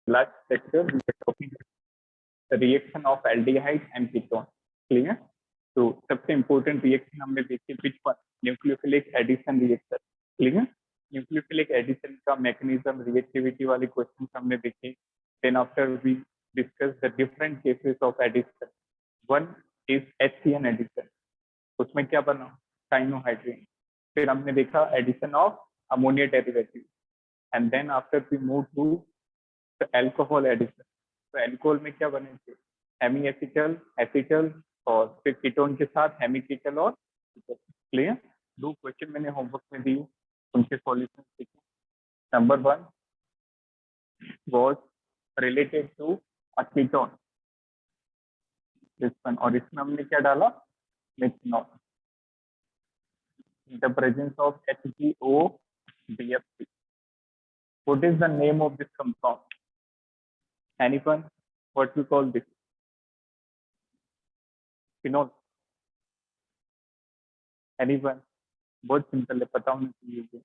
last lecture we were talking about the reaction of aldehyde and ketone. Clear? तो सबसे important reaction हमने देखी which one? Nucleophilic addition reaction. Clear? Nucleophilic addition का mechanism, reactivity वाली questions हमने देखी. Then after we discussed the different cases of addition. One is HCN addition. उसमें क्या बना? Cyanohydrin. फिर हमने देखा addition of ammonia derivative. And then after we move to the alcohol addition. तो alcohol में क्या बने थे? हेमी एसिटल, एसिटल और फिर कीटोन के साथ हेमी कीटल और क्लियर. दो क्वेश्चन मैंने होमवर्क में दिए, उनके सॉल्यूशन देखिए. Number 1 was related to a ketone, this one, और इसमें हमने क्या डाला? Methanol. The presence of HgO BF3. What is the name of this compound? Anyone? What we call this? Phenol. Anyone? बहुत सिंपल है, पता होना चाहिए.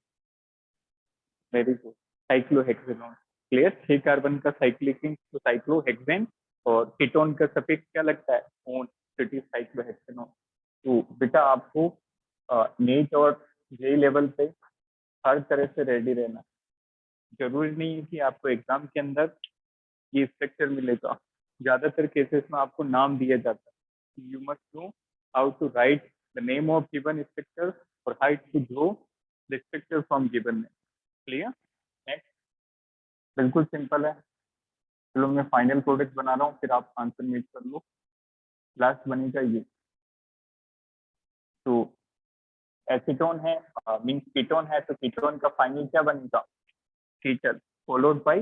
Very good. Cyclohexanone. Clear. 6 carbon का साइक्लिकिंग तो साइक्लोहेक्सेन, और कीटोन का सफिक्स क्या लगता है? ओन. It is cyclohexanone. तो बेटा आपको नीट और जेई लेवल पे हर तरह से रेडी रहना. जरूरी नहीं है कि आपको एग्जाम के अंदर ये स्ट्रक्चर मिलेगा. ज्यादातर केसेस में आपको नाम दिया जाता है. You must know how to write the name of given structure और how to draw the structure from given name. Clear? Next. बिल्कुल सिंपल है. चलो मैं फाइनल प्रोडक्ट बना रहा हूँ, फिर आप आंसर मीट कर लो. लास्ट बनेगा ये. तो एसीटोन है, मीन्स कीटोन है, तो कीटोन का फाइनल क्या बनेगा? कीटल फॉलोड बाय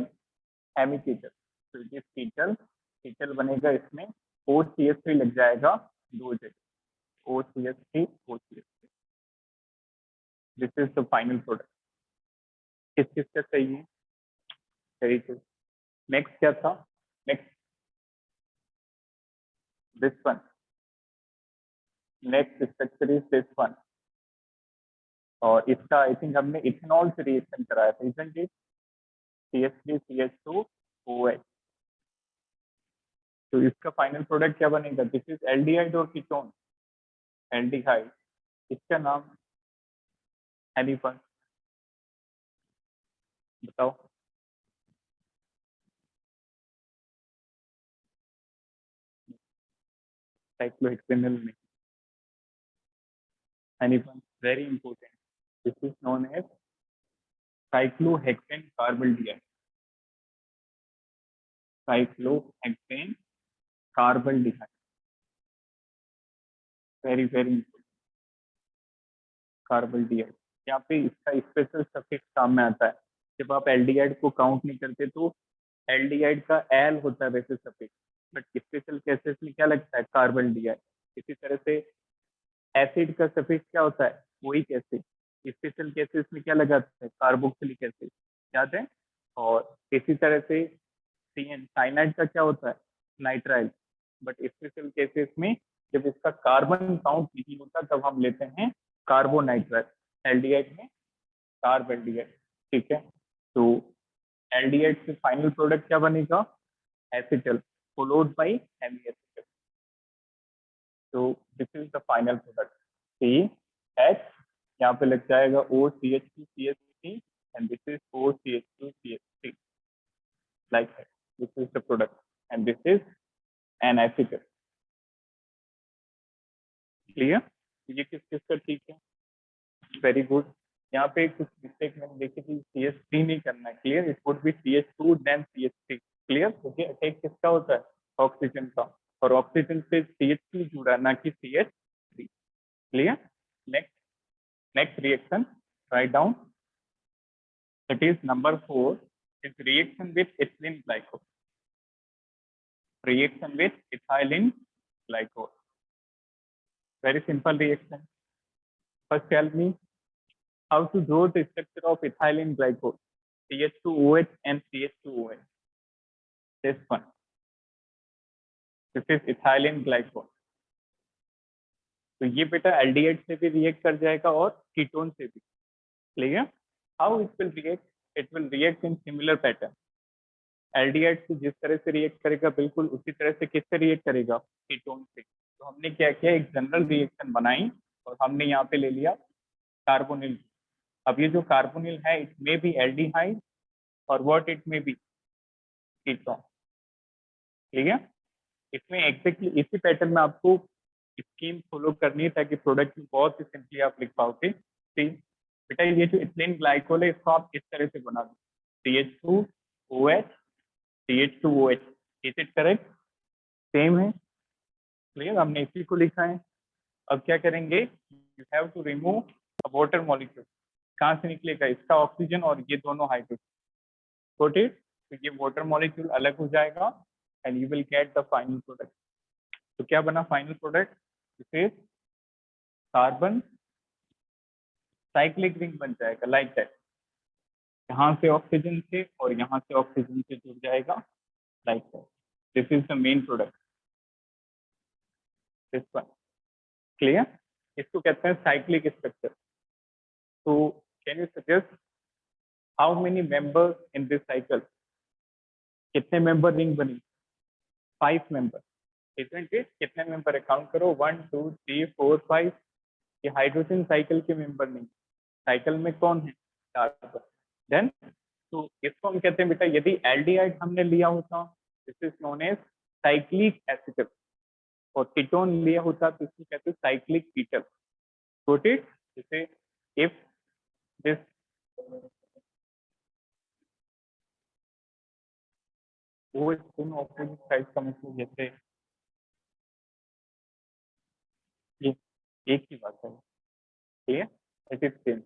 हेमी कीटल. तो इट इज कीटल. कीटल बनेगा, इसमें OCH3 लग जाएगा 2 जगह. OCH3 OCH3. This is the final product. किस किस का सही है? Very good. नेक्स्ट क्या था? Next this one. Next structure is this one, और इसका आई थिंक हमने इथेनॉल से रिएक्शन कराया था, इजंट इट? CH3CH2OH. तो इसका फाइनल प्रोडक्ट क्या बनेगा? दिस इज एल्डिहाइड और कीटोन. एल्डिहाइड. इसका नाम एनीवन? बताओ. साइक्लोहेक्सेनल में anyone? Very important. This is known as cyclohexane carbaldehyde. Cyclohexane carbaldehyde. Very very important. Carbaldehyde. यहाँ पे इसका स्पेशल सफिक्स काम में आता है. जब आप एल्डिहाइड को काउंट नहीं करते तो एल्डिहाइड का एल होता है वैसे सफिक्स, बट स्पेशल केसेस में क्या लगता है? कार्बल्डिहाइड. इसी तरह से एसिड का सफिक्स क्या होता है? वही एसिड. स्पेशल केसेस में क्या लगाते हैं? Carboxylic acid. याद है? और इसी तरह से CN साइनाइड का क्या होता है? नाइट्राइल. बट स्पेशल केसेस में जब इसका कार्बन काउंट नहीं होता तब हम लेते हैं कार्बोनाइट्राइल. एल्डिहाइड में कार्बल्डिहाइड. ठीक है. तो एल्डिहाइड से फाइनल प्रोडक्ट क्या बनेगा? Acetal followed by hemiacetal. तो this is the final product. CH यहाँ पे लग जाएगा OCH2CH3 and this is OCH2CH3. Like that. This is the product and this is an acetal. Clear? ये किस किस का ठीक है? Very good. यहाँ पे कुछ मिस्टेक मैंने देखी थी. CH3 नहीं करना है. Clear? It would be CH2 then CH3. Clear? क्योंकि अटैक किसका होता है? ऑक्सीजन का, और ऑक्सीजन से CH2 जुड़ा, ना कि CH3. Clear? Next reaction, write down. It is number 4 is reaction with ethylene glycol. Reaction with ethylene glycol. Very simple reaction. First tell me how to draw the structure of ethylene glycol. CH2OH and CH2OH. This one. This is ethylene glycol. तो ये बेटा aldehyde से भी react कर जाएगा और ketone से भी. Clear? How it will react? It will react in similar pattern. Aldehyde से जिस तरह से रिएक्ट करेगा बिल्कुल उसी तरह से किससे रिएक्ट करेगा, कीटोन से। तो हमने क्या किया, एक जनरल रिएक्शन बनाई और हमने यहाँ पे ले लिया कार्बोनिल। अब ये जो कार्बोनिल है इट मे बी एल्डिहाइड और what it may be ketone. ठीक है, इसमें एग्जैक्टली इसी पैटर्न में आपको स्कीम फॉलो करनी है ताकि प्रोडक्ट बहुत ही सिंपली आप लिख पाओगे। ठीक बेटा, ये जो इथिलीन ग्लाइकोल है इसको आप इस तरह से बना दो, CH2OH CH2OH। Is it correct? Same है, क्लियर, हमने इसी को लिखा है। अब क्या करेंगे, you have to remove water molecule. कहाँ से निकलेगा, इसका ऑक्सीजन और ये दोनों हाइड्रोजन, गॉट इट। तो ये वाटर मॉलिक्यूल अलग हो जाएगा and you will get the final product. तो क्या बना final product, this is carbon cyclic ring बन जाएगा लाइक दैट। यहाँ से ऑक्सीजन से और यहाँ से ऑक्सीजन से जुड़ जाएगा like that. This is the main product, this one, clear. इसको कहते हैं साइक्लिक स्ट्रक्चर। तो can you suggest how many members in this cycle, कितने मेंबर रिंग बनी, 5 मेंबर, इजंट इट? कितने मेंबर है, काउंट करो, 1 2 3 4 5। ये हाइड्रोजन साइकिल के मेंबर नहीं, साइकिल में कौन है, कार्बन। देन तो इसको हम कहते हैं बेटा, यदि एल्डिहाइड हमने लिया होता this is known as cyclic acid और कीटोन लिया होता तो इसको कहते हैं साइक्लिक कीटन, गॉट इट। जैसे इफ दिस वो दोनों ऑपोजिट साइड का मतलब जैसे ये एक ही बात है, ठीक है, इट इज सेम।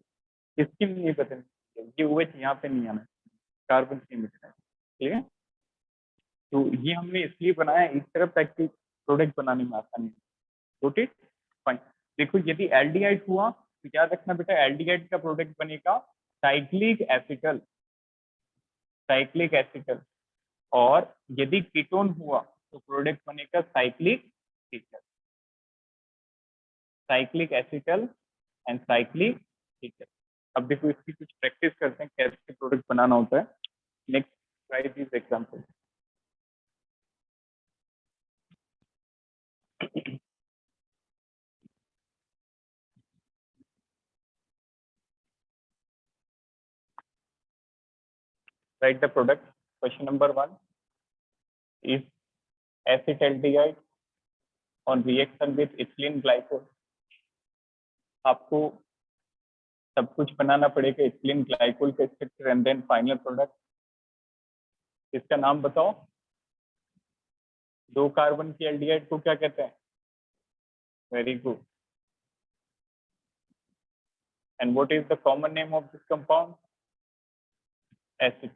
इसकी नहीं पता, ये OH यहाँ पे नहीं आना, कार्बन से मिलना है, ठीक है। तो ये हमने इसलिए बनाया इस तरफ ताकि प्रोडक्ट बनाने में आसानी हो, गॉट इट, फाइन। देखो यदि एल्डिहाइड हुआ तो याद रखना बेटा, एल्डिहाइड का प्रोडक्ट बनेगा साइक्लिक एसिटल, साइक्लिक एसिटल। और यदि कीटोन हुआ तो प्रोडक्ट बनेगा cyclic ketal, cyclic acetal and cyclic ketal. अब देखो इसकी कुछ प्रैक्टिस करते हैं कैसे प्रोडक्ट बनाना होता है। Next try this example. Write the product. Question number 1 is acetaldehyde on reaction with ethylene glycol। आपको सब कुछ बनाना पड़ेगा, इथिलीन ग्लाइकोल का structure and then final product. इसका नाम बताओ, 2 कार्बन की एल्डिहाइड को क्या कहते हैं, very good. And what is the common name of this compound, acid,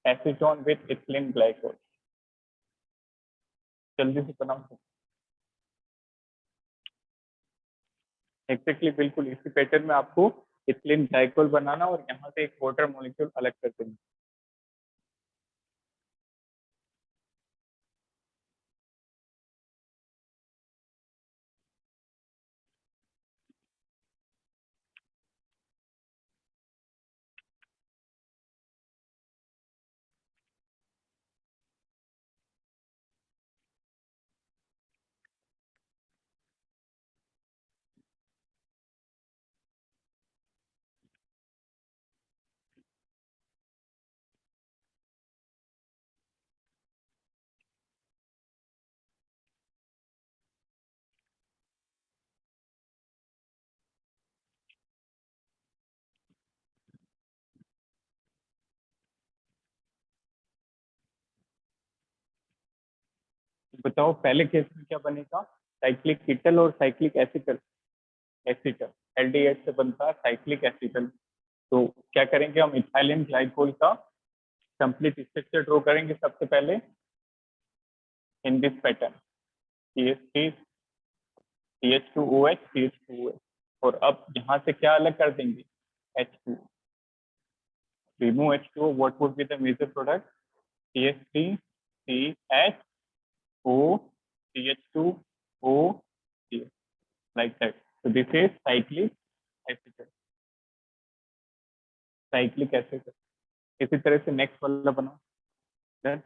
acetone with ethylene glycol. जल्दी से बनाओ, एक्जेक्टली बिल्कुल इसी पैटर्न में आपको इथिलीन ग्लाइकोल बनाना और यहाँ से एक वाटर मॉलिक्यूल अलग कर देना। बताओ पहले केस में क्या बनेगा, साइक्लिक कीटल और साइक्लिक एसिटल, एसिटल एल्डिहाइड से बनता है साइक्लिक एसिटल। तो क्या करेंगे हम, इथाइलिन ग्लाइकोल का कंप्लीट स्ट्रक्चर ड्रॉ करेंगे सबसे पहले in this pattern, CH3 CH2OH CH2OH। और अब यहाँ से क्या अलग कर देंगे, H2, remove H2, what would be the major product, CH3 CHO CH2O CH, like that। So this is cyclic acid, cyclic acid। इसी तरह से नेक्स्ट वाला बनाओ, Then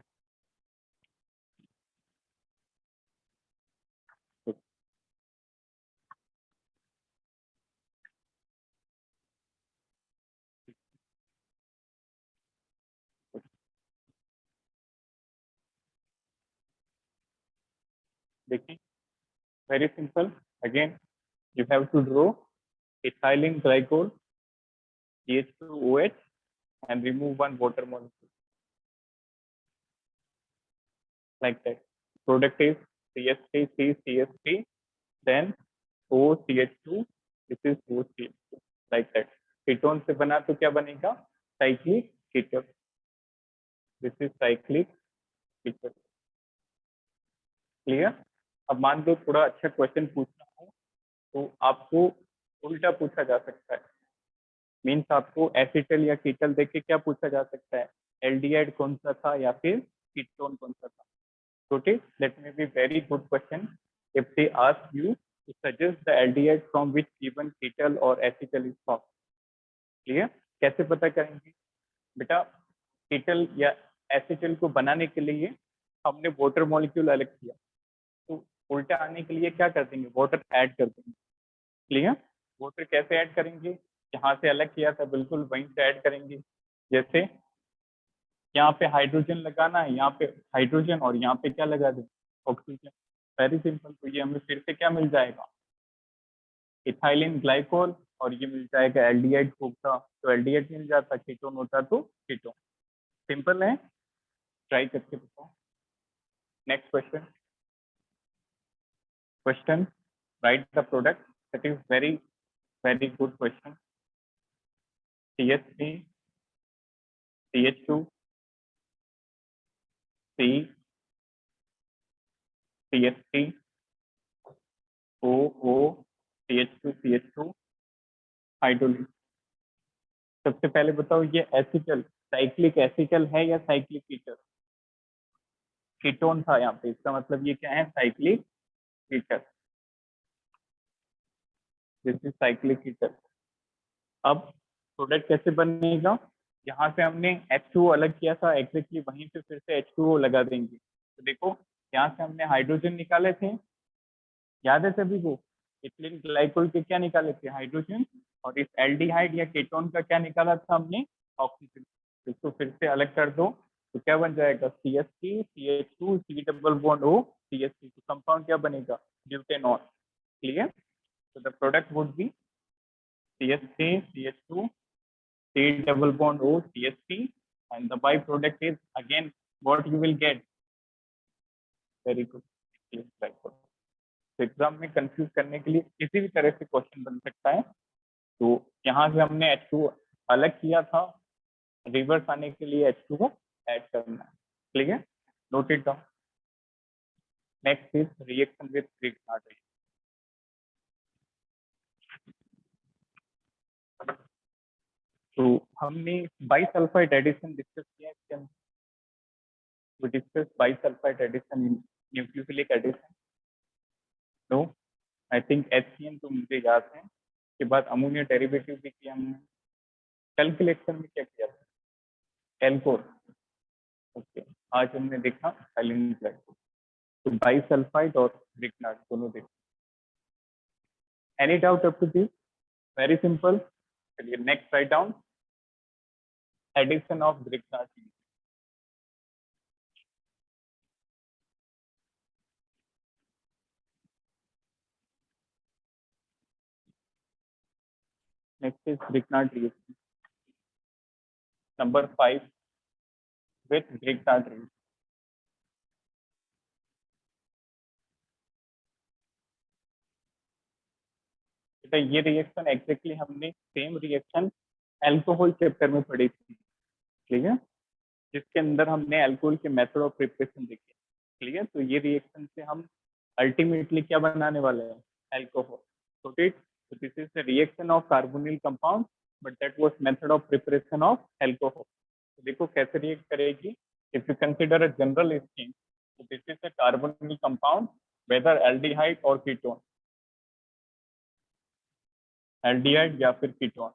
देखिए, very simple. Again, you have to draw ethylene glycol CH2OH and remove one water molecule like that. Product is CH3CCH3, then OCH2. This is OCH2 like that. Ketone से बना तो क्या बनेगा? Cyclic ketone. This is cyclic ketone. Clear? अब मान लो थोड़ा अच्छा question पूछना हो तो आपको उल्टा पूछा जा सकता है. मीन्स आपको एसिटल या कीटल देख के क्या पूछा जा सकता है? एल्डिहाइड कौन सा था या फिर कीटोन कौन सा था. Okay, that may be very good question if they ask you to suggest the aldehyde from which given ketal or acetal is formed. Clear? कैसे पता करेंगे बेटा? कीटल या एसिटल को बनाने के लिए हमने वाटर मॉलिक्यूल अलग किया, तो उल्टा आने के लिए क्या कर देंगे? वाटर ऐड कर देंगे. क्लियर? वाटर कैसे ऐड करेंगे? जहाँ से अलग किया था बिल्कुल वहीं से ऐड करेंगे. जैसे यहाँ पे हाइड्रोजन लगाना है, यहाँ पे हाइड्रोजन और यहाँ पे क्या लगा दें? ऑक्सीजन. Very simple. तो ये हमें फिर से क्या मिल जाएगा? Ethylene glycol. और ये मिल जाएगा एल्डिहाइड होता तो एल्डिहाइड मिल जाता, कीटोन होता तो कीटोन. सिंपल है, ट्राई करके बताओ. Next question. Question, right the product. That is very very good question. CH3 CH2 C CH3 OO CH2 CH2 हाइड्रोलिन. सबसे पहले बताओ ये एसिटल साइक्लिक एसिटल है या साइक्लिक कीटल? कीटोन था यहाँ पे, इसका मतलब ये क्या है? Cyclic ketal. This is cyclic ketal. अब प्रोडक्ट कैसे बनेगा? यहाँ से हमने H2O अलग किया था, एग्जैक्टली वहीं पे फिर से H2O लगा देंगे. तो देखो यहाँ से हमने हाइड्रोजन निकाले थे, याद है सभी को? इथिलीन ग्लाइकोल के क्या निकाले थे? हाइड्रोजन. और इस एल्डिहाइड या कीटोन का क्या निकाला था हमने? ऑक्सीजन. इसको फिर से अलग कर दो तो क्या बन जाएगा? CH3 CH2 C double bond O CH3. तो कंपाउंड क्या बनेगा? ब्यूटेनॉल. क्लियर? तो the product would be CH3 CH2 C double bond O CH3 and the byproduct is again what you will get. Very good. तो exam में confuse करने के लिए किसी भी तरह से क्वेश्चन बन सकता है. तो यहाँ से हमने H2 अलग किया था, रिवर्स आने के लिए H2 को ऐड करना है. Clear? Note it down. Next is reaction with Grignard. तो हमने बाइसल्फाइड एडिशन डिस्कस किया है. इसके अंदर we discussed bisulfite addition in nucleophilic addition. No, I think HCN तो मुझे याद है. के बाद अमोनिया डेरिवेटिव भी किया हमने. कैलकुलेशन में क्या किया था? एल्कोर. ओके, आज हमने देखा एलिन ग्लाइकोल. तो बाइसल्फाइड और ग्रिग्नार्ड दोनों देखा. Any doubt up to this? Very simple. चलिए next write down addition of Grignard. Next is Grignard reaction number 5 with Grignard reaction. ये रिएक्शन एग्जैक्टली हमने सेम रिएक्शन अल्कोहल चैप्टर में पढ़ी थी. ठीक है? जिसके अंदर हमने अल्कोहल के मेथड ऑफ प्रिपरेशन देखे. क्लियर? तो ये रिएक्शन से हम अल्टीमेटली क्या बनाने वाले हैं? अल्कोहल. तो this is the reaction of carbonyl compound but that was method of preparation of alcohol. तो देखो कैसे रिएक्ट करेगी. If you consider a general scheme, तो this is the carbonyl compound whether aldehyde और कीटोन. एल्डिहाइड या फिर ketone.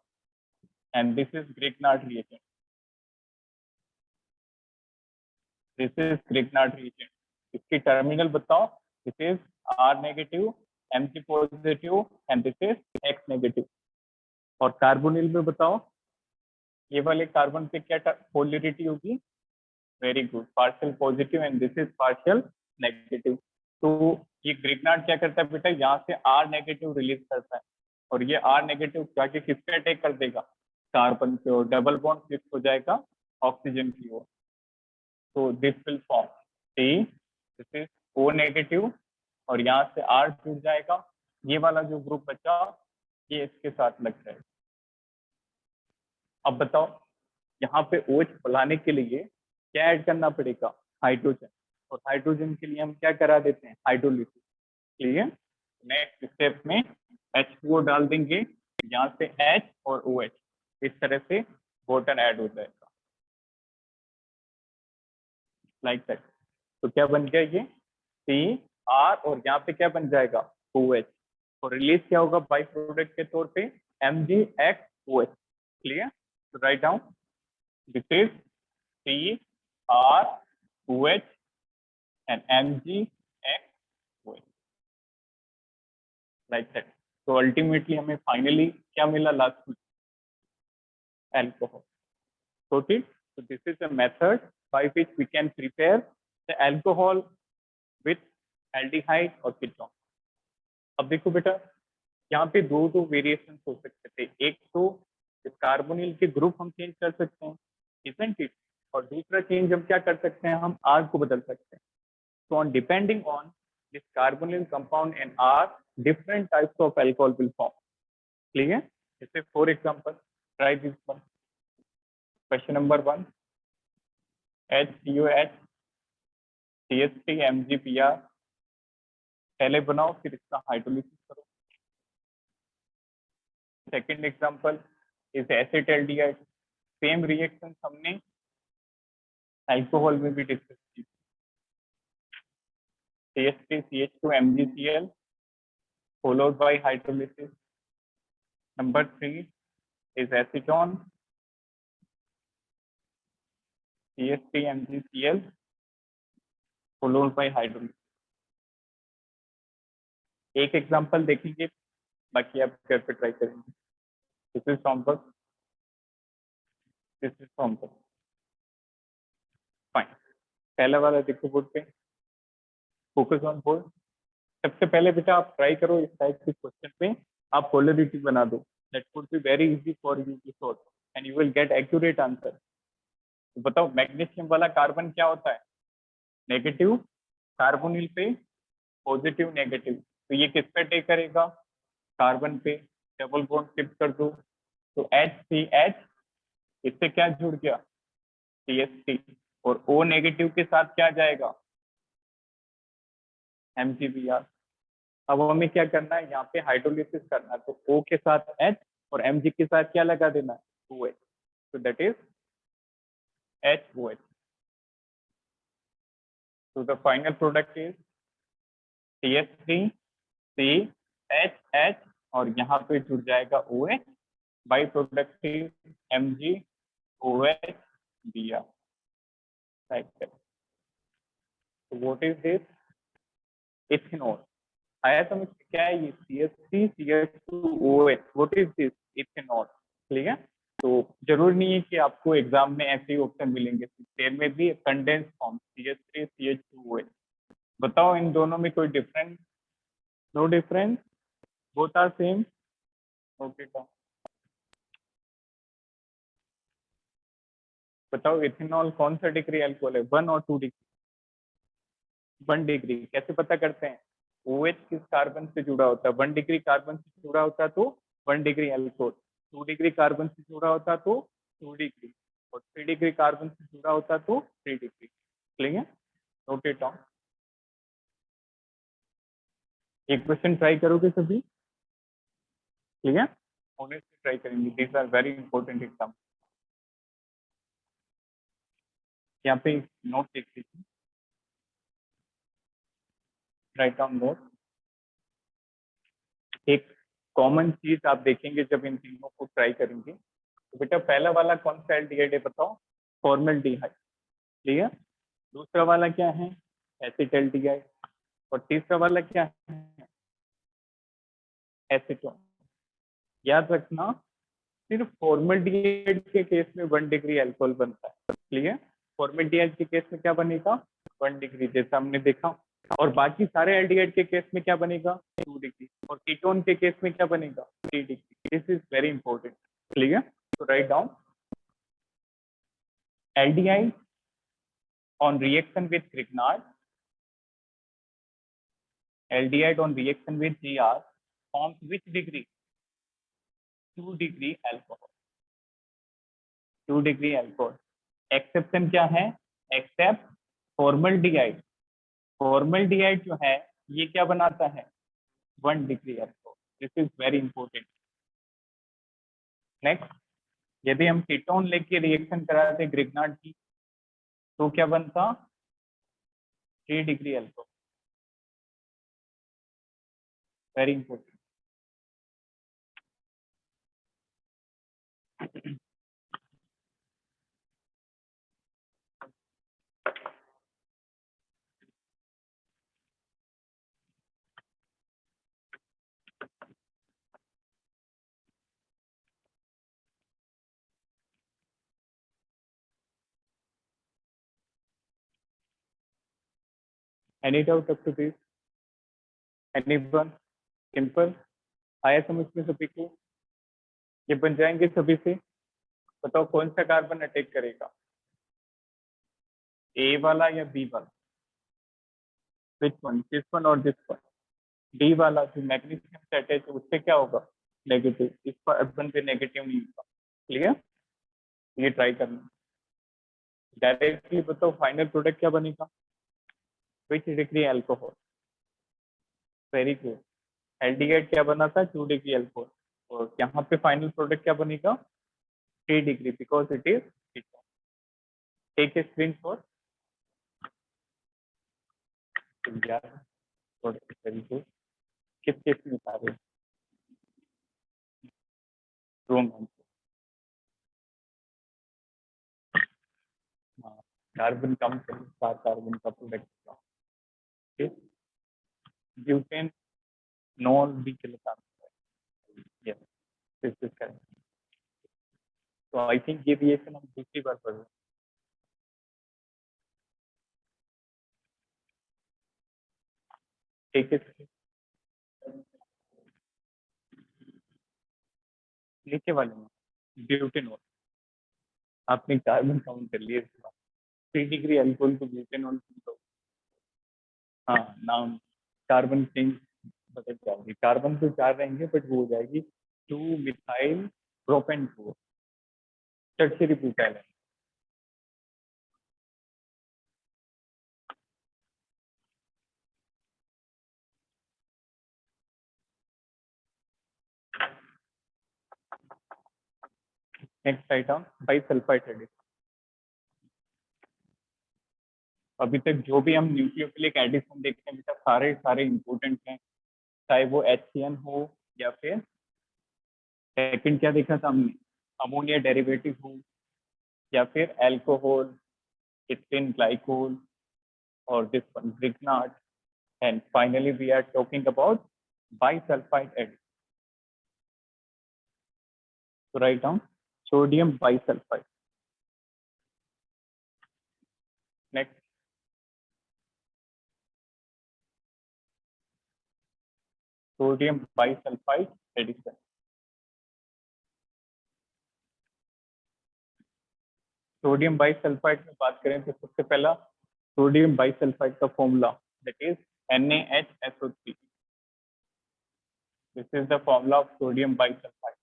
And this is Grignard reaction. This is Grignard reagent. इसकी terminal बताओ, this is R negative, Mg positive and this is X negative. और carbonyl में बताओ, ये वाले कार्बन पे क्या पोलरिटी होगी? Very good, partial positive and this is partial negative. तो ये ग्रिग्नार्ड क्या करता है बेटा, यहाँ से आर नेगेटिव रिलीज करता है और ये आर नेगेटिव जाके किस पे अटैक कर देगा? कार्बन पे, और डबल बॉन्ड फ्लिप हो जाएगा ऑक्सीजन की ओर। तो this will form C, this is O negative और यहाँ से आर जुड़ जाएगा। ये वाला जो ग्रुप बचा ये इसके साथ लग जाएगा। अब बताओ, यहाँ पे OH फैलाने के लिए क्या ऐड करना पड़ेगा? हाइड्रोजन। और हाइड्रोजन के लिए हम क्या करा देते हैं? हाइड्रोलिसिस। क्लियर? नेक्स्ट स्टेप में H2O डाल देंगे, यहाँ से H और OH, इस तरह से वाटर ऐड हो जाएगा लाइक दैट। तो क्या बन गया ये? CR और यहाँ पे क्या बन जाएगा? OH। और रिलीज क्या होगा बाई प्रोडक्ट के तौर पे? MgXOH। क्लियर? तो write down, this is CrOH and MgXOH like that. तो अल्टीमेटली हमें फाइनली क्या मिला लास्ट में? Alcohol. So this is a method by which we can prepare the alcohol with aldehyde और ketone। अब देखो बेटा, यहाँ पे दो वेरिएशन हो सकते थे। एक तो इस कार्बोनिल के ग्रुप हम चेंज कर सकते हैं, isn't it? और दूसरा चेंज हम क्या कर सकते हैं? हम R को बदल सकते हैं। So on depending on this carbonyl compound and R, different types of alcohol will form। Clear? जैसे for example, try this one। Question number 1, HCOH CH3 MgPr। पहले बनाओ फिर इसका हाइड्रोलिसिस करो। Second example is acetaldehyde. Same reaction हमने alcohol में भी discuss की। CH3 CH2 MgCl followed by hydrolysis। Number 3 is acetone CH3 MgCl followed by hydrolysis। एक एग्जांपल देखेंगे, बाकी आप घर पे ट्राई करेंगे। दिस इज सॉम्बक, दिस इज सॉम्बक। फाइन, पहला वाला देखो बोर्ड पे, फोकस ऑन बोर्ड। सबसे पहले बेटा आप ट्राई करो इस टाइप के क्वेश्चन पे आप पोलरिटी बना दो। That would be very easy for you to solve and you will get accurate answer. तो बताओ, मैग्नीशियम वाला कार्बन क्या होता है? नेगेटिव। कार्बोनिल पे पॉजिटिव नेगेटिव, तो ये किस पे अटैक करेगा? कार्बन पे। डबल बॉन्ड शिफ्ट कर दो तो HCH, इससे क्या जुड़ गया? CH3। और O नेगेटिव के साथ क्या जाएगा? MgBr। अब हमें क्या करना है? यहाँ पे हाइड्रोलिसिस करना है, तो O के साथ H और Mg के साथ क्या लगा देना है? OH। so that is HOH। so the final product is CH3 CHH और यहाँ पे जुड़ जाएगा OH, by product is MgOH Br like that। so what is this? Ethanol. आया समझ क्या है ये? CH3 CH2OH, what is this? Ethanol. Clear? तो जरूर नहीं है कि आपको एग्जाम में ऐसे ही ऑप्शन मिलेंगे, देयर में भी कंडेंस फॉर्म CH3 CH2OH। बताओ इन दोनों में कोई difference? No difference, both are same. Okay, बताओ इथेनॉल कौन सा डिग्री अल्कोहल है? 1 और 2 डिग्री? 1 डिग्री। कैसे पता करते हैं? OH किस कार्बन से जुड़ा होता है? 1 डिग्री कार्बन से जुड़ा होता है तो 1 डिग्री अल्कोहल, 2 डिग्री कार्बन से जुड़ा होता तो 2 डिग्री, और 3 डिग्री कार्बन से जुड़ा होता तो 3 degree. Clear? Note it down. एक क्वेश्चन ट्राई करोगे सभी? क्लियर? ऑनेस्टली ट्राई करेंगे, these are very important exam. यहाँ पे नोट देख लीजिए, राइट डाउन नोट। एक कॉमन चीज आप देखेंगे जब इन तीनों को ट्राई करेंगे, तो बेटा पहला वाला कौन सा एल्डिहाइड है बताओ? फॉर्मल्डिहाइड। क्लियर? दूसरा वाला क्या है, एसिटल्डिहाइड, और तीसरा वाला क्या है, एसीटोन। याद रखना सिर्फ फॉर्मल्डिहाइड के केस में 1 डिग्री अल्कोहल बनता है, क्लियर। फॉर्मल्डिहाइड के केस में क्या बनेगा, 1 डिग्री, जैसा हमने देखा। और बाकी सारे एल्डिहाइड के केस में क्या बनेगा, 2 डिग्री। और कीटोन के केस में क्या बनेगा, 3 degree. This is very important, clear. तो write down, aldehyde on reaction with Grignard, aldehyde on reaction with Gr forms which degree, 2 degree alcohol, 2 degree alcohol। Exception क्या है, एक्सेप्ट फॉर्मल्डिहाइड। फॉर्मल्डिहाइड जो है ये क्या बनाता है, 1 degree alcohol. This is very important. Next, यदि हम कीटोन लेके रिएक्शन कराते ग्रिग्नार्ड की तो क्या बनता, 3 degree alcohol. Very important. Any doubt up to this, anyone, simple, आया समझ में सभी को, ये बन जाएंगे सभी से। बताओ कौन सा कार्बन अटैक करेगा, ए वाला या बी वाला, विच वन, दिस वन और दिस वन। डी वाला जो मैग्नीशियम से अटैच है उससे क्या होगा, नेगेटिव। इस पर अर्बन पे नेगेटिव नहीं होगा, क्लियर। ये ट्राई करना। डायरेक्टली बताओ फाइनल प्रोडक्ट क्या बनेगा, विच degree alcohol. Very good. Aldehyde क्या बना था, 2 डिग्री अल्कोहल, और यहाँ पे फाइनल प्रोडक्ट क्या बनेगा, 3 degree, because it is ketone. Take a screenshot. Very good. किस केस में बता रहे हो, रोम, हाँ, कार्बन कम से 7 कार्बन का प्रोडक्ट, ब्यूटेन नॉन भी के लिए, यस, दिस इज करेक्ट। तो आई थिंक ये रिएक्शन हम दूसरी बार पढ़ रहे हैं, ठीक है। नीचे वाले में ब्यूटेनॉल, आपने कार्बन काउंट कर लिए, 3 डिग्री अल्कोहल को ब्यूटेनॉल, तो हाँ नाम, कार्बन चेंज बदल जाएगी, कार्बन तो 4 रहेंगे बट वो हो जाएगी 2 methyl propane 4, tertiary butyl. Next item, bisulphide addition. अभी तक जो भी हम न्यूक्लियोफिलिक एडिशन देखते हैं बेटा, सारे सारे इंपॉर्टेंट हैं, चाहे वो HCN हो या फिर सेकंड क्या देखा था हमने, अमोनिया डेरिवेटिव हो, या फिर अल्कोहल, इथिलीन ग्लाइकोल, और this one Grignard, and finally we are talking about bisulphide addition. तो write down sodium bisulphide. Next, sodium bisulphide addition. Sodium bisulphide में बात करें तो सबसे पहला सोडियम बाइसल्फाइड का formula, that is NaHSO3। This is the formula of sodium bisulphide,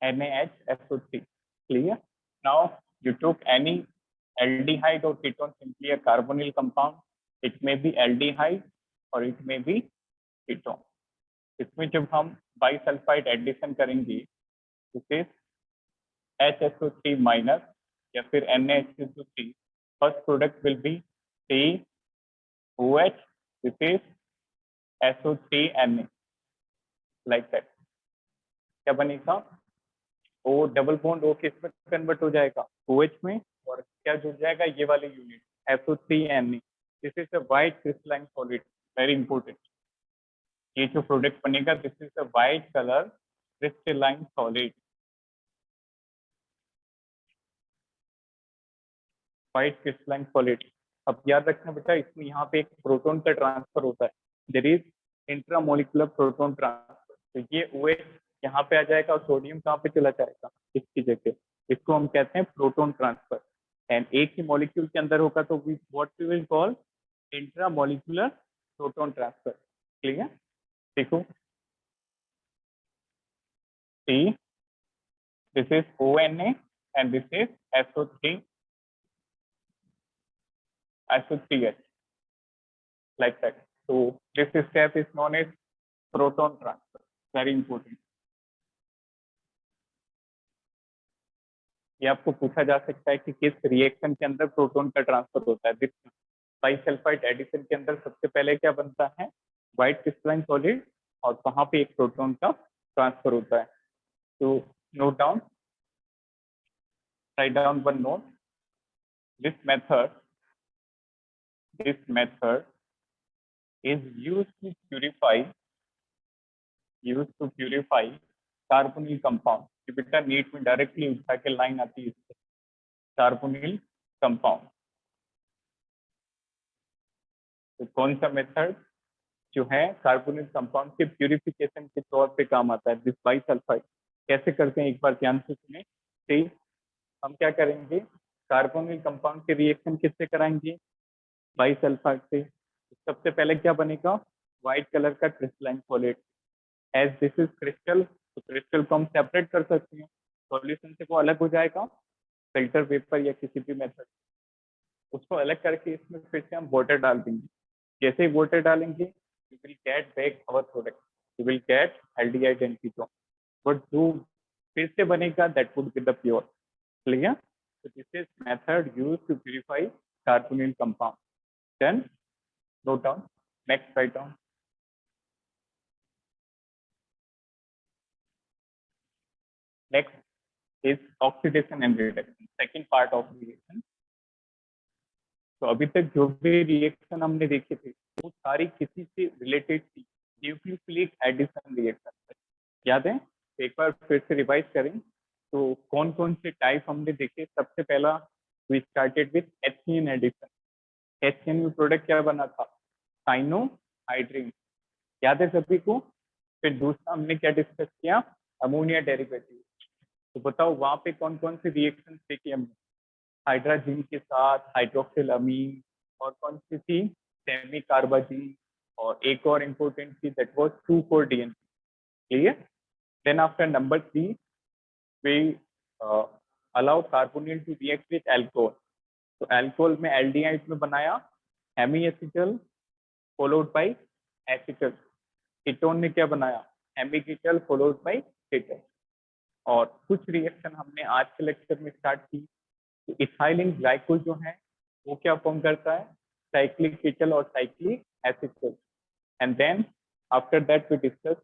NaHSO3, clear. Now you took any aldehyde or ketone, simply a carbonyl compound. It may be aldehyde or it may be ketone. इसमें जब हम bisulphide addition करेंगे, this is HSO3 minus या फिर NaHSO3, first product will be COH, this is SO3Na, like that. क्या बनेगा, O double bond O किस में कन्वर्ट हो जाएगा, OH में, और क्या जुड़ जाएगा, ये वाली unit SO3Na। This is a white crystalline solid, very important. ये जो प्रोडक्ट बनेगा, this is a white colour crystalline solid, white crystalline solid. अब याद रखना बेटा, इसमें यहाँ पे एक प्रोटॉन का ट्रांसफर होता है, there is intramolecular proton transfer. तो ये OH यहाँ पे आ जाएगा और सोडियम कहाँ पे चला जाएगा, इसकी जगह। इसको हम कहते हैं प्रोटॉन ट्रांसफर। एंड एक ही मॉलिक्यूल के अंदर होगा तो what we will call intramolecular proton transfer. Clear? देखो, T, this is ONA and this is SO3H, like that. So this step is known as proton transfer, very important. ये आपको पूछा जा सकता है कि किस रिएक्शन के अंदर प्रोटॉन का ट्रांसफर होता है। बाइसल्फाइड एडिशन के अंदर सबसे पहले क्या बनता है, व्हाइट क्रिस्टलाइन सॉलिड, और वहां पे एक प्रोटॉन का ट्रांसफर होता है। तो note down, write down one note, this method is used to purify carbonyl compound. कि बेटा नीट में डायरेक्टली उठा के लाइन आती है इससे, कार्बोनिल कंपाउंड। तो कौन सा मेथड जो है कार्बोनिल कंपाउंड के प्यूरिफिकेशन के तौर पे काम आता है, दिस बाइसल्फाइड। कैसे करते हैं एक बार ध्यान से सुने। ठीक, हम क्या करेंगे, कार्बोनिल कंपाउंड के रिएक्शन किससे कराएंगे, बाइसल्फाइड से। सबसे पहले क्या बनेगा, व्हाइट कलर का crystalline solid. As this is crystal, तो क्रिस्टल को हम सेपरेट कर सकते हैं, सॉल्यूशन से वो अलग हो जाएगा फिल्टर वेपर या किसी भी मेथड। उसको अलग करके इसमें फिर से हम वाटर डाल देंगे। जैसे ही वाटर डालेंगे, you will get back our product, you will get aldehyde and ketone. But जो फिर से बनेगा that would be the pure. Clear? So this is method used to purify carbonyl compound. Then note down, next write down. Next is oxidation and reduction, second part of reaction. तो अभी तक जो भी reaction हमने देखे थे वो सारी किसी से रिलेटेड थी, न्यूक्लियोफिलिक एडिशन रिएक्शन। याद है? एक बार फिर से रिवाइज करें तो कौन कौन से टाइप हमने देखे। सबसे पहला we started with ethylene addition. एथिलीन में प्रोडक्ट क्या बना था, साइनोहाइड्रिन। याद है सभी को? फिर दूसरा हमने क्या डिस्कस किया, अमोनिया डेरिवेटिव। तो बताओ वहां पे कौन कौन से रिएक्शन देखे हमने, हाइड्रोजन के साथ हाइड्रोक्सिल अमीन, और कौन सी थी, सेमी कार्बाजीन, और एक और इम्पोर्टेंट थी that was 2,4-DNP। Clear? Then after number 3 we allow carbonyl to react with alcohol. तो अल्कोहल में एल्डिहाइड में बनाया hemi acetal followed by acetal. Ketone ने क्या बनाया, hemi ketal followed by ketal. और कुछ रिएक्शन हमने आज के लेक्चर में स्टार्ट की। तो इथाइलिन ग्लाइकोल जो है वो क्या फॉर्म करता है, साइक्लिक कीटल और cyclic acetal. And then after that we discuss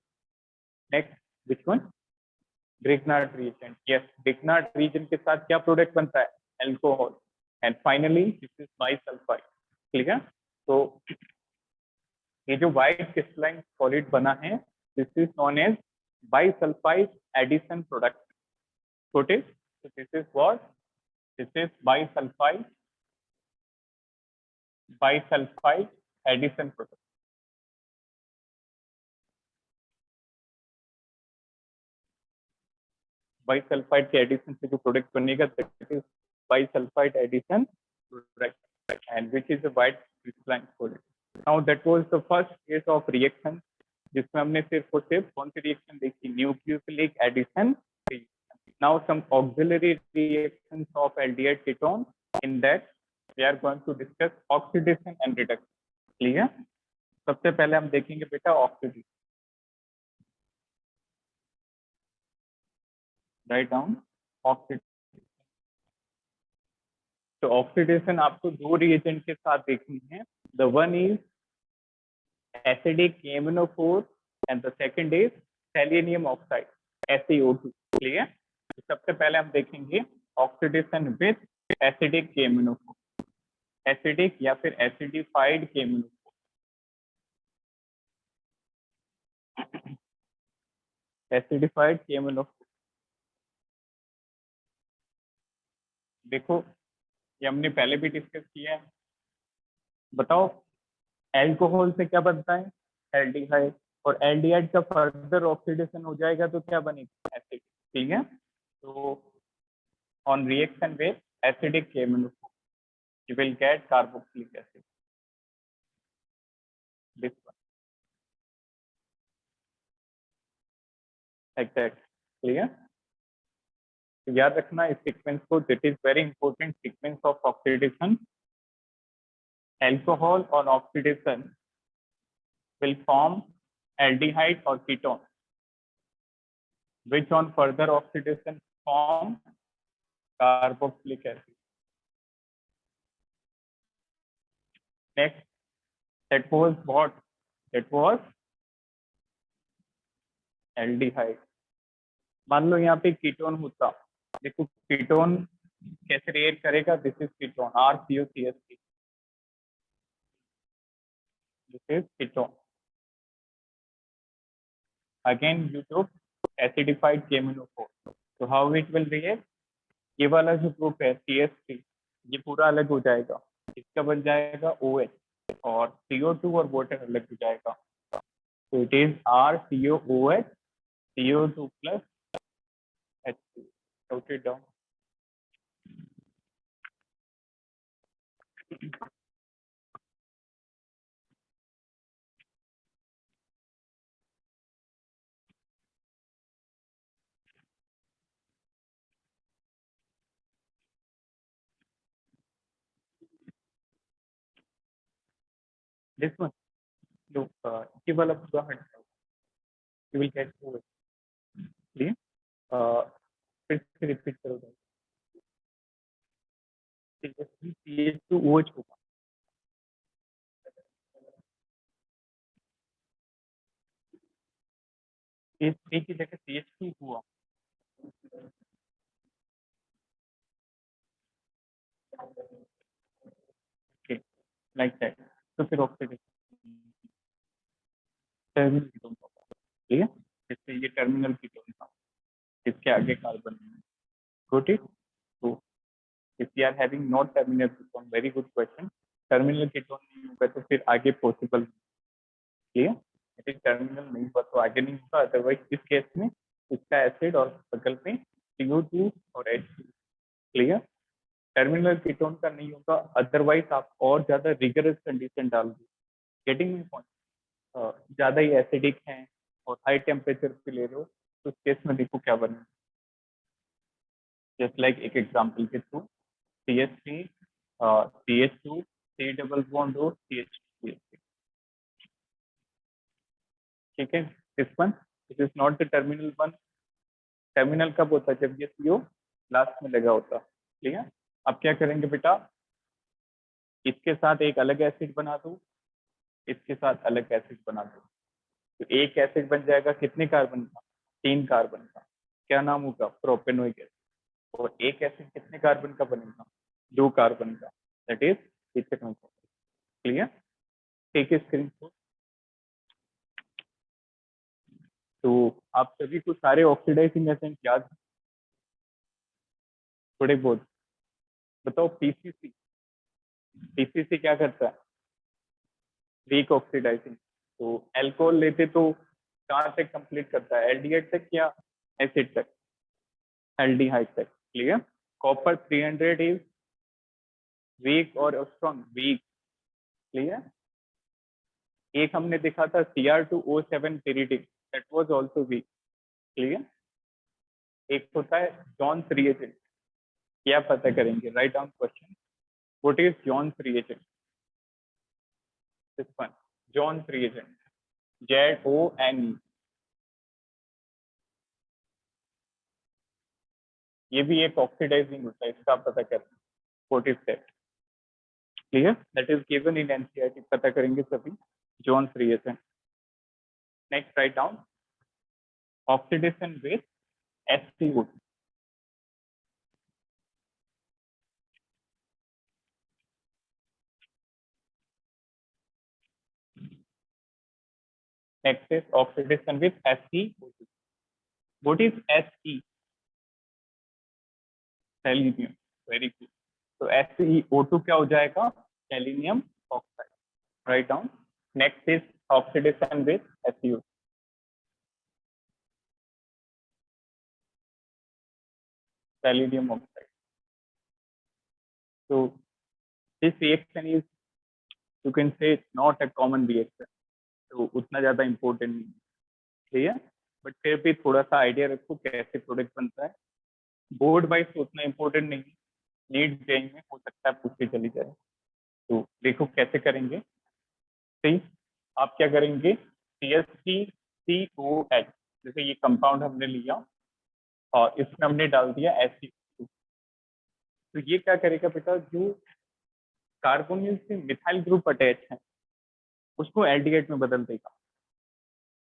next which one, Grignard reagent. Yes, Grignard reagent के साथ क्या प्रोडक्ट बनता है, alcohol. And finally this is bisulphide. ठीक है? तो ये जो व्हाइट क्रिस्टलाइन सॉलिड बना है, this is known as bisulphide addition product. Got it? So this is what? This is bisulfide addition product. Bisulphide के एडिशन से जो प्रोडक्ट बनेगा that is bisulphide addition product, and which is a white crystalline solid. Now that was the first case of reaction जिसमें हमने सिर्फ और सिर्फ कौन सी रिएक्शन देखी, nucleophilic addition. Now some auxiliary reactions of aldehyde ketone. In that we are going to discuss oxidation and reduction. Clear? सबसे पहले हम देखेंगे बेटा ऑक्सीडेशन। Write down oxidation. तो ऑक्सीडेशन आपको दो रिएजेंट के साथ देखनी है। The one is acidic KMnO4 and the second is selenium oxide SaO2। Clear? तो सबसे पहले हम देखेंगे oxidation with acidic KMnO4, acidic या फिर एसिडिफाइड KMnO4, एसिडिफाइड KMnO4। देखो ये हमने पहले भी डिस्कस किया है। बताओ एल्कोहल से क्या बनता है, एल्डिहाइड, और एल्डिहाइड का फर्दर ऑक्सीडेशन हो जाएगा तो क्या बनेगा, एसिड। ठीक है, तो on reaction with acidic KMnO4 you will get carboxylic acid, this one, like that, clear। तो याद रखना इस सीक्वेंस को, this is very important sequence of oxidation. Alcohol on oxidation will form aldehyde or ketone, which on further oxidation form carboxylic acid। Next, that was what? That was aldehyde। मान लो यहाँ पे ketone होता, देखो ketone कैसे react करेगा, this is ketone RCOCH3, this is ketone. Again you took acidified KMnO4, so how it will react, ये वाला जो ग्रुप है CH3 ये पूरा अलग हो जाएगा, इसका बन जाएगा OH और CO2 और वाटर अलग हो जाएगा, तो it is RCOOH CO2 plus H2। Note it down। This one, look, ये वाला पूरा हट जाएगा, you will get OH, clear। फिर से रिपीट करो, CH2OH होगा, CH3 की जगह CH2 हुआ, लाइक दैट। तो फिर ऑक्सीडेशन टर्मिनल कीटोन होगा, ठीक है, जैसे ये टर्मिनल कीटोन था, इसके आगे कार्बन है, गॉट इट। तो if you are having not terminal ketone, very good question, terminal ketone नहीं होगा तो फिर आगे पॉसिबल, ठीक है, इट इज टर्मिनल नहीं हुआ तो आगे नहीं होगा, अदरवाइज इस केस में इसका एसिड और बगल में CO2 और H2, क्लियर। टर्मिनल कीटोन का नहीं होगा, अदरवाइज आप और ज्यादा रिगरस कंडीशन डाल दो, गेटिंग मी पॉइंट, ज्यादा ही एसिडिक हैं और हाई टेम्परेचर पे ले लो तो उस केस में देखो क्या बने, जस्ट लाइक एक एग्जांपल के through, CH3 CH2 C double bond O CH2, ठीक है। This one, this is not the terminal one, terminal कब होता है, जब ये CO लास्ट में लगा होता, ठीक है। अब क्या करेंगे बेटा, इसके साथ एक अलग एसिड बना दो, इसके साथ अलग एसिड बना दो, तो एक एसिड बन जाएगा कितने कार्बन का, 3 कार्बन का, क्या नाम होगा, प्रोपेनोइक एसिड। और एक एसिड कितने कार्बन का बनेगा, 2 कार्बन का, that is ethanol. Clear, take screen. तो आप सभी को सारे ऑक्सीडाइजिंग एजेंट याद हैं? थोड़े बहुत बताओ। पीसीसी, पीसीसी क्या करता है, वीक ऑक्सीडाइजिंग। तो एल्कोहल लेते तो कहाँ तक कंप्लीट करता है, एल्डिहाइड तक या एसिड तक, एल्डिहाइड तक, क्लियर। कॉपर 300 इज वीक और स्ट्रॉन्ग, वीक, क्लियर। एक हमने देखा था Cr2O7 pyridic, that was also weak, clear. एक होता है जॉन्स रिएजेंट, क्या पता करेंगे, write down question, what is Jones reagent, this one, Jones reagent, ZONE, ये भी एक ऑक्सीडाइजिंग होता है, इसका पता करें, what is that, clear, that is given in NCERT, पता करेंगे सभी, Johns reagent. Next write down, oxidation with HCO2, next is oxidation with SeO2. What is Se? Selenium. Very good. तो SeO2 क्या हो जाएगा? Selenium oxide. Write down. Next is oxidation with SeO2. Selenium oxide. So this reaction is, you can say, not a common reaction. तो उतना ज्यादा important नहीं. ठीक है, बट फिर भी थोड़ा सा आइडिया रखो कैसे प्रोडक्ट बनता है. बोर्ड वाइज तो उतना इम्पोर्टेंट नहीं. नीट जेई में हो सकता है पूछ के चली जाए. तो देखो कैसे करेंगे. सही. आप क्या करेंगे? CH3COH, जैसे ये कंपाउंड हमने लिया और इसमें हमने डाल दिया SeO2. तो ये क्या करेगा बेटा, जो कार्बोनिल से मिथाइल ग्रुप अटैच है उसको एल्डिहाइड में बदल देगा.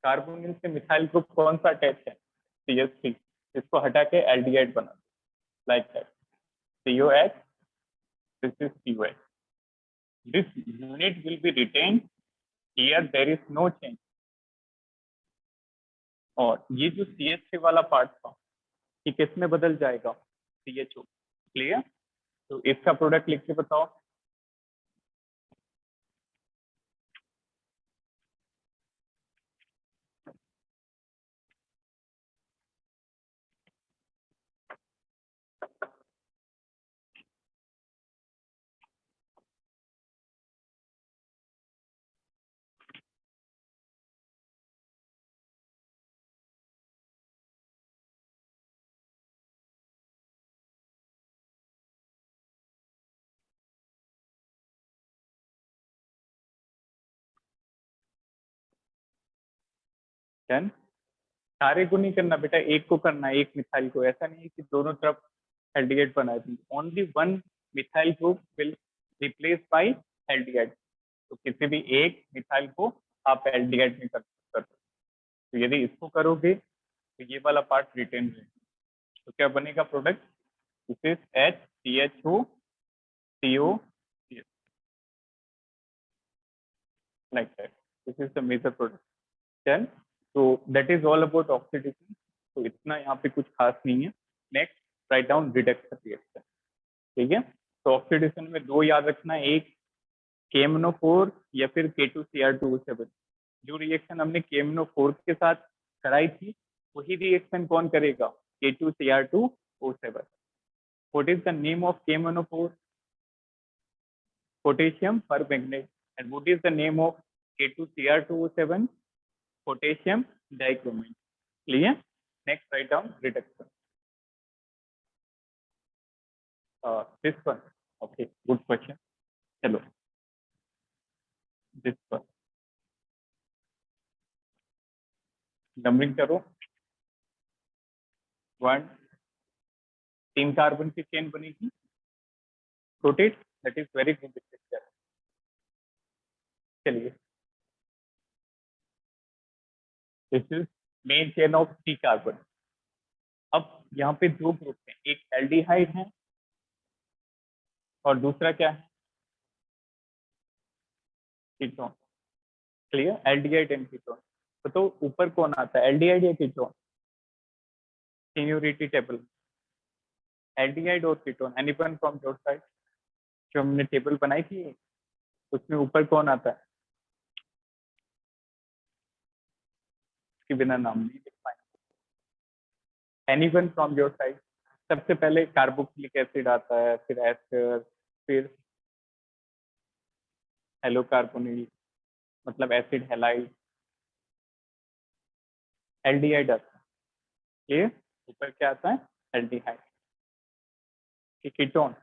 कार्बोनिल से मिथाइल ग्रुप कौन सा अटैच है? CH3. इसको हटा के एल्डिहाइड बना दो. Like that. COH, this is COH. This unit will be retained. Here there is no change. और ये जो CH3 वाला पार्ट था ये किस में बदल जाएगा? CHO. क्लियर? तो इसका प्रोडक्ट लिख के बताओ. डन. सारे को नहीं करना बेटा, एक को करना है, एक मिथाइल को. ऐसा नहीं है कि दोनों तरफ एल्डिहाइड बनाए थे. Only one methyl group will replace by aldehyde. तो किसी भी एक मिथाइल को आप एल्डिहाइड में कर सकते हो. तो यदि इसको करोगे तो ये वाला पार्ट रिटेन रहेगा. तो क्या बनेगा product? This is HCHO CO like that. This is the major product. Then so that is all about oxidation. तो इतना यहाँ पे कुछ खास नहीं है. Next, write down reduction reaction. ठीक है. तो ऑक्सीडेशन में दो याद रखना, एक KMnO4 या फिर K2Cr2O7. जो रिएक्शन हमने KMnO4 के साथ कराई थी वही रिएक्शन कौन करेगा? K2Cr2O7. What is the name of KMnO4? Potassium permanganate. And what is the name of K2Cr2O7? Potassium dichromate. Clear? Next, write down reduction. This one. Okay, good question. Hello. This one. Numbering करो. 1. 3 carbon की chain बनेगी. Rotate. That is very good picture. चलिए. This is main chain of 3 carbon. अब यहाँ पे दो group हैं, एक एल्डिहाइड है और दूसरा क्या है? Ketone. Clear? Aldehyde and ketone. तो ऊपर कौन आता है, एल्डिहाइड या कीटोन? सीनियोरिटी टेबल एल्डिहाइड और ketone. Anyone from your side? जो हमने टेबल बनाई थी उसमें ऊपर कौन आता है? इसके बिना नाम नहीं लिख पाएंगे. Anyone from your side? सबसे पहले कार्बोक्सिलिक एसिड आता है, फिर एस्टर, फिर हेलोकार्बोनिल मतलब एसिड हैलाइड, एल्डिहाइड आता है. क्लियर? ऊपर क्या आता है? एल्डिहाइड. कीटोन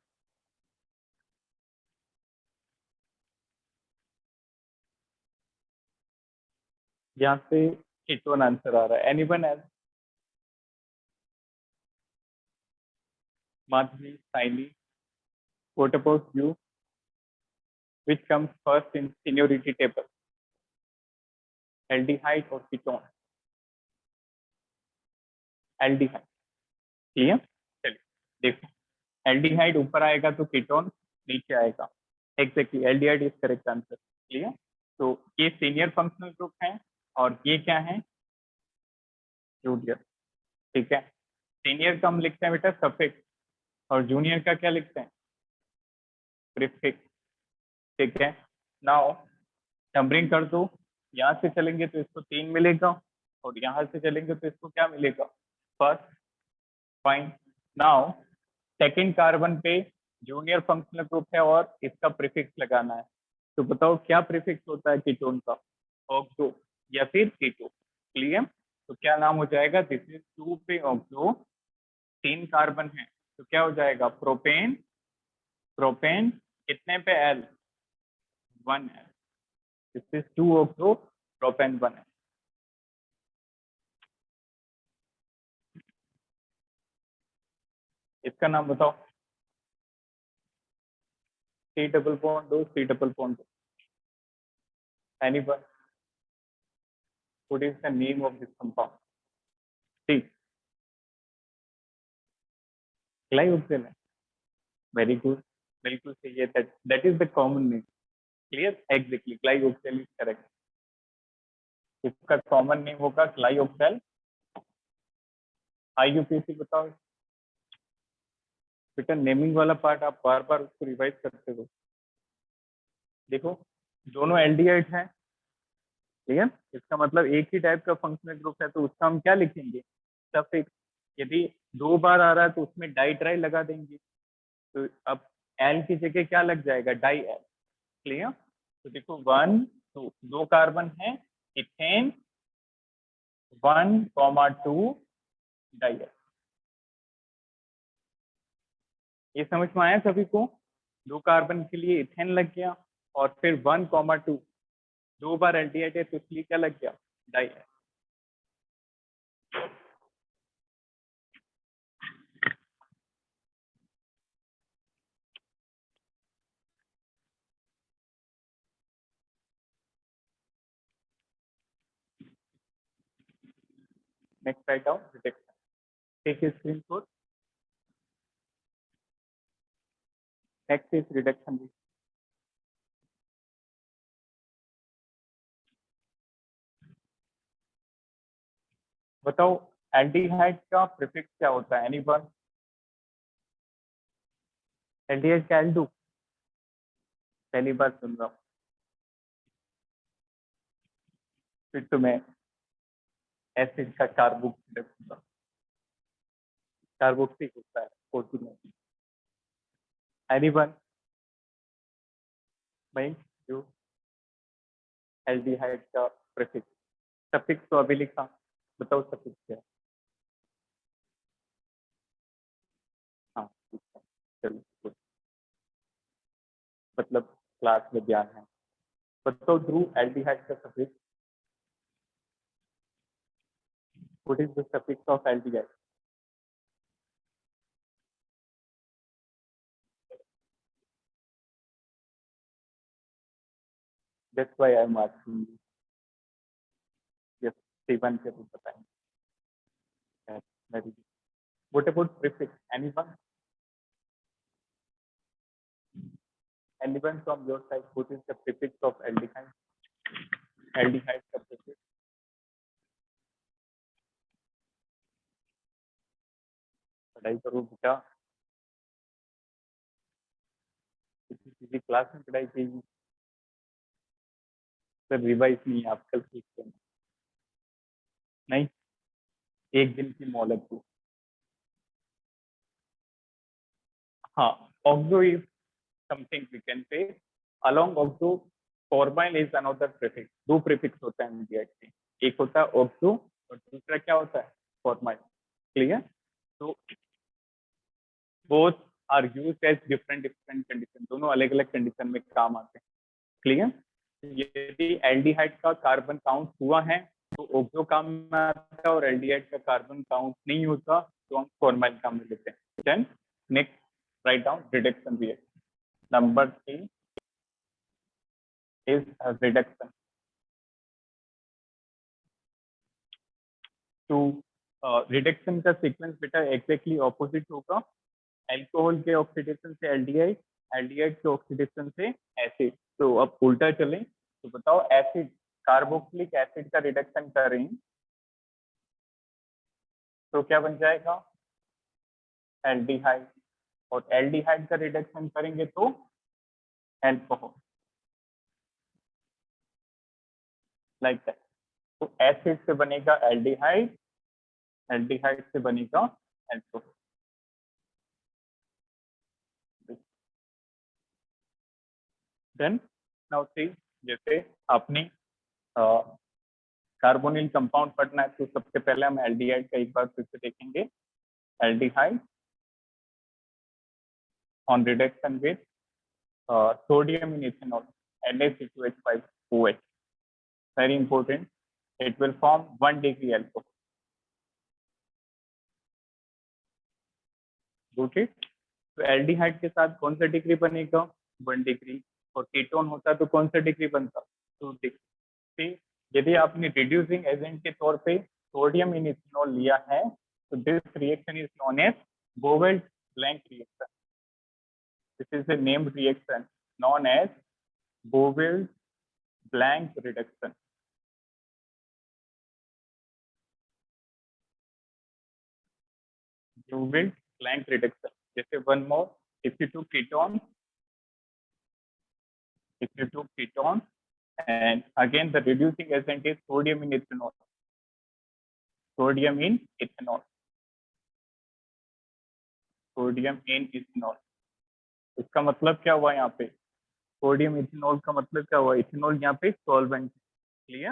यहाँ से कीटोन आंसर आ रहा है. Anyone else? Madhavi, Saini, what about you? Which comes first in seniority table? Aldehyde or ketone? Aldehyde. Clear? चलिए देखो, एल्डिहाइड ऊपर आएगा तो कीटोन नीचे आएगा. Exactly, aldehyde is correct answer. Clear? तो ये सीनियर फंक्शनल ग्रुप है और ये क्या है, जूनियर। ठीक है, सीनियर का हम लिखते हैं बेटा सफिक्स, और जूनियर का क्या लिखते हैं, प्रीफिक्स। ठीक है, नाउ नंबरिंग कर दो। यहाँ से चलेंगे तो इसको 3 मिलेगा, और यहाँ से चलेंगे तो इसको क्या मिलेगा, first. Fine, now second carbon पे जूनियर फंक्शनल ग्रुप है और इसका प्रीफिक्स लगाना है। तो बताओ क्या प्रीफिक्स होता है कीटोन का, ऑक्सो या फिर कीटो। क्लियर, तो क्या नाम हो जाएगा, दिस इज 2 पे ऑक्सो, 3 कार्बन है तो क्या हो जाएगा, प्रोपेन। प्रोपेन कितने पे, al, 1 al, this is 2 oxo propane 1 al. इसका नाम बताओ, सी डबल बॉन्ड दो, सी डबल बॉन्ड दो, anyone, what is the name of this compound, ठीक, ग्लाइऑक्सिल है, वेरी गुड, बिल्कुल सही है, that is the common name. Clear, exactly, glyoxal is correct. इसका कॉमन नेम होगा ग्लाइऑक्सिल। आईयूपीएसी बताओ बेटा, नेमिंग वाला पार्ट आप बार बार उसको रिवाइज करते हो। देखो दोनों एल्डिहाइड हैं, ठीक है, इसका मतलब एक ही टाइप का फंक्शनल ग्रुप है, तो उसका हम क्या लिखेंगे, सफिक्स। यदि 2 बार आ रहा है तो उसमें डाई ट्राई लगा देंगे, तो अब एल की जगह क्या लग जाएगा, डाई एल। क्लियर, तो देखो 1 2, 2 कार्बन है, इथेन 1,2 डाई एल। ये समझ में आया सभी को, 2 कार्बन के लिए इथेन लग गया, और फिर 1,2 2 बार एल्डिहाइड है तो इसलिए क्या लग गया, डाई एल। Next write down reduction, take screenshot. Next is reduction. बताओ एल्डिहाइड का प्रीफिक्स क्या होता है, एनीवन, एल्डिहाइड का एल्डू, पहली बार सुन रहा हूँ, फिर तो मैं एसिड का कार्बोक्सिलिक होता, कार्बोक्सिलिक होता है, फोर्टी, एनीवन, भाई जो एल्डिहाइड का प्रीफिक्स, सफिक्स तो अभी लिखा, बताओ सफिक्स क्या है। हाँ ठीक है, चलो good. मतलब क्लास में ध्यान है। बताओ ध्रुव, एल्डिहाइड का suffix, what is the suffix of aldehyde. That's why I am asking you, yes, C1 के रूप बताएंगे, very good. What about prefix, anyone, anyone from your side, what is the prefix of aldehyde, aldehyde का prefix, पढ़ाई करो बेटा, किसी class में पढ़ाई कीजिए, सर रिवाइज नहीं, आप कल सीखते हैं, नहीं, एक दिन की मोहलत दो। हाँ, oxo is something we can say, along oxo formyl is another prefix, 2 prefix होता है एमडीआई के, एक होता है ऑक्सो और दूसरा क्या होता है, फॉर्माइल। क्लियर, तो both are used as different different condition, दोनों अलग अलग कंडीशन में काम आते हैं। क्लियर, यदि एल्डिहाइड का कार्बन काउंट हुआ है तो ऑक्सो काम में आता है, और एल्डिहाइड का कार्बन काउंट नहीं होता तो हम फॉर्माइल काम में लेते हैं। Then next write down reduction reaction, number 3 is reduction. तो रिडक्शन का सीक्वेंस बेटा एग्जैक्टली ऑपोजिट होगा, एल्कोहल के ऑक्सीडेशन से एल्डिहाइड, एल्डिहाइड के ऑक्सीडेशन से एसिड। तो अब उल्टा चलें, तो बताओ एसिड कार्बोक्सिलिक एसिड का रिडक्शन करें तो क्या बन जाएगा, एल्डिहाइड, और एल्डिहाइड का रिडक्शन करेंगे तो एल्कोहल, लाइक दैट। तो एसिड से बनेगा एल्डिहाइड, एल्डिहाइड से बनेगा एल्कोहल। देन नाउ सी, जैसे आपने कार्बोनिल कंपाउंड पढ़ना है तो सबसे पहले हम एल्डिहाइड का एक बार फिर से देखेंगे। Aldehyde on reduction with sodium in ethanol, NaC2H5OH, very important, it will form 1 degree alcohol. Okay, तो एल्डिहाइड के साथ कौन सा डिग्री बनेगा, 1 डिग्री, और कीटोन होता तो कौन सा डिग्री बनता, 2 डिग्री। यदि आपने रिड्यूसिंग एजेंट के तौर पे सोडियम इन इथेनॉल लिया है तो this reaction is known as Bovill-Blank reaction. This is a named reaction known as Bovill-Blank reduction. Bovill-Blank reduction. Just one more. If you took ketone, and again the reducing agent is sodium in ethanol. Sodium in ethanol. Sodium in ethanol. इसका मतलब क्या हुआ यहाँ पे, sodium ethanol का मतलब क्या हुआ, इथेनॉल यहाँ पे सॉल्वेंट। क्लियर।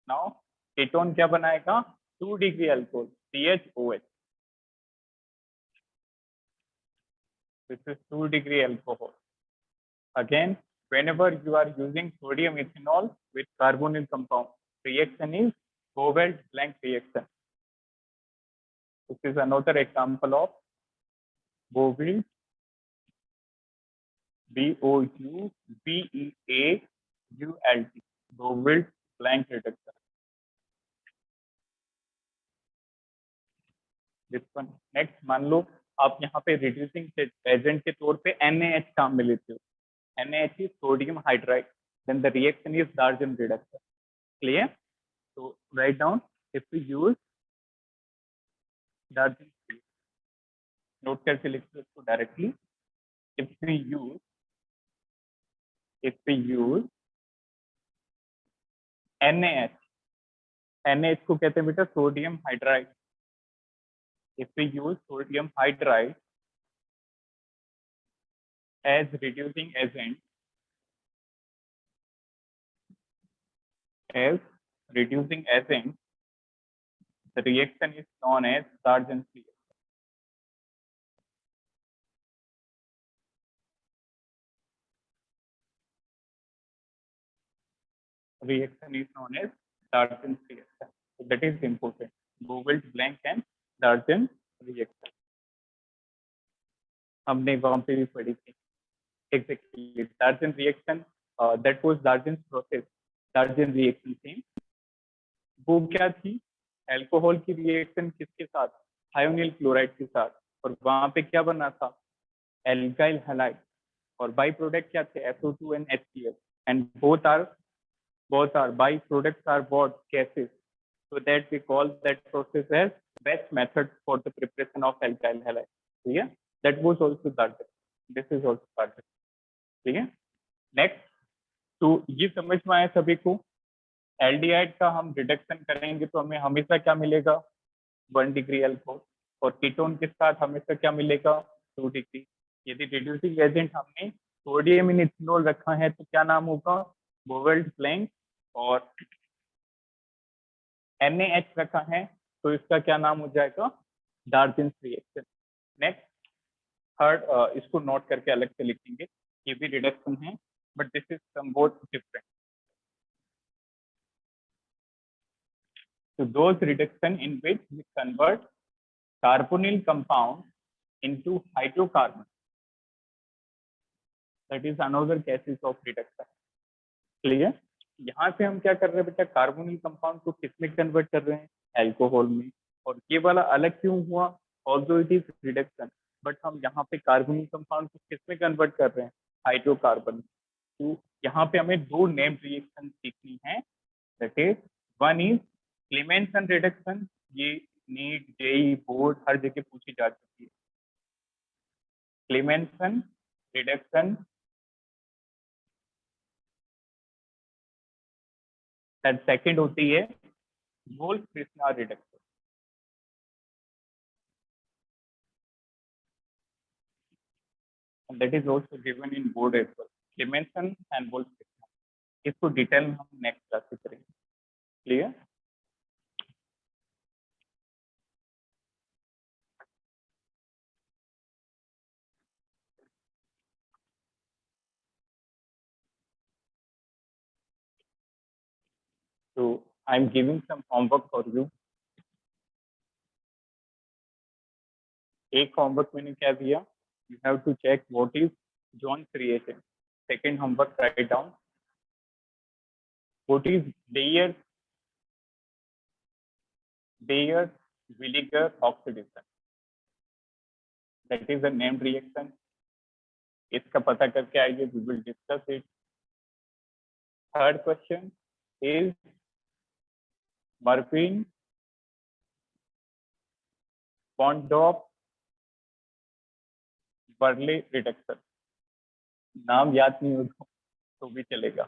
नाउ कीटोन क्या बनाएगा, 2 degree alcohol, CHOH. This is 2 degree alcohol. Again, whenever you are using sodium ethanol with carbonyl compound, reaction is Bovill-Blank reaction. This is another example of Bovill, B-O-U-V-E-A-U-L-T, Bovill-Blank reduction. This one. Next, मान लो आप यहाँ पे reducing agent के तौर पे NaH काम में लेते हो. NaH is sodium hydride. Then the reaction is Darjan reduction. Clear? So write down, if we use Darjan, note करके लिख दो इसको directly. If we use NaH, NaH को कहते हैं बेटा sodium hydride. If we use sodium hydride as reducing agent, the reaction is known as Darjan's reaction. Reaction is known as Darjan's reaction. So that is important. Bovill-Blank and Darjan reaction. हमने वहां पे भी पढ़ी थी. Exactly. Darjan reaction, that was Darjan's process. Darjan reaction थी. वो क्या थी, अल्कोहल की रिएक्शन किसके साथ, थायोनिल क्लोराइड के साथ, और वहां पे क्या बना था, एल्काइल हैलाइड, और बाई प्रोडक्ट क्या थे, SO2 and HCl, and both are by products are what, gases, so that we call that process as best method for the preparation of alkyl halide. ठीक है, that was also Darjan. This is also Darjan. ठीक है. Next, तो ये समझ में आया सभी को, एल्डिहाइड का हम रिडक्शन करेंगे तो हमें हमेशा क्या मिलेगा, 1 डिग्री अल्कोहल, और कीटोन के साथ हमेशा क्या मिलेगा, 2 डिग्री. यदि रिड्यूसिंग एजेंट हमने सोडियम इन इथेनॉल रखा है तो क्या नाम होगा, Bovill-Blank, और NaH रखा है तो इसका क्या नाम हो जाएगा, Darjan's रिएक्शन. नेक्स्ट, थर्ड, इसको नोट करके अलग से लिखेंगे, ये भी रिडक्शन है but this is somewhat different. So those reduction in which we convert carbonyl compound into hydrocarbon, that is another cases of reduction. Clear? यहाँ से हम क्या कर रहे हैं बेटा, कार्बोनिल कंपाउंड को किस में कन्वर्ट कर रहे हैं, अल्कोहल में. और ये वाला अलग क्यों हुआ, although it is reduction, but हम यहाँ पे कार्बोनिल कंपाउंड को किस में कन्वर्ट कर रहे हैं, हाइड्रोकार्बन. तो यहाँ पे हमें 2 नेम रिएक्शन सीखनी है. That is one is Clemmensen reduction, ये नीट जेई बोर्ड हर जगह पूछी जा चुकी है। क्लेमेंसन रिडक्शन सेकंड होती है वोल्फ-कृष्णा reduction. And that is also given in board as well. Clemenson and Wolff-Rishna. इसको डिटेल में हम नेक्स्ट क्लास में करेंगे। Clear? So I am giving some homework for you. एक होमवर्क मैंने क्या दिया? You have to check what is John's reagent. Second homework, write down what is Bayer's vinegar oxidation. That is a named reaction. इसका पता करके आइए, we will discuss it. Third question is Marvin Bondorf बर्ले reduction. नाम याद नहीं हो तो भी चलेगा।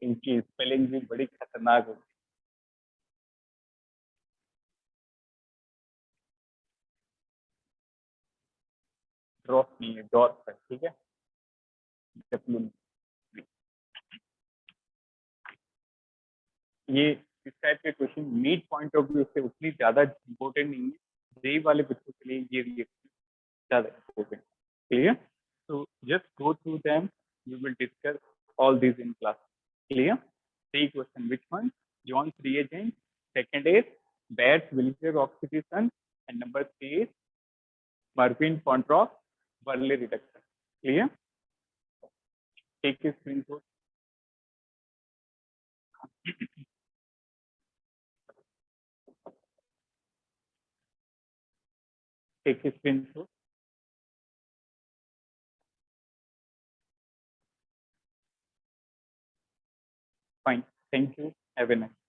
इनकी स्पेलिंग भी बड़ी खतरनाक होती है। ड्रॉप नहीं है, डॉट है, ठीक है। ये इस टाइप के question NEET point of view से उतनी ज्यादा इंपॉर्टेंट नहीं है, जेई वाले बच्चों के लिए ये रिएक्शन ज्यादा important. Clear? So just go through them. We will discuss all these in class. Clear? Three question. Which one? John's reagent. Second is Baeres-Williger oxidation. And number three is Marvin-Bondorf-Verley reduction. Clear? Take a screenshot. Take a screenshot. Fine. Thank you. Have a nice day.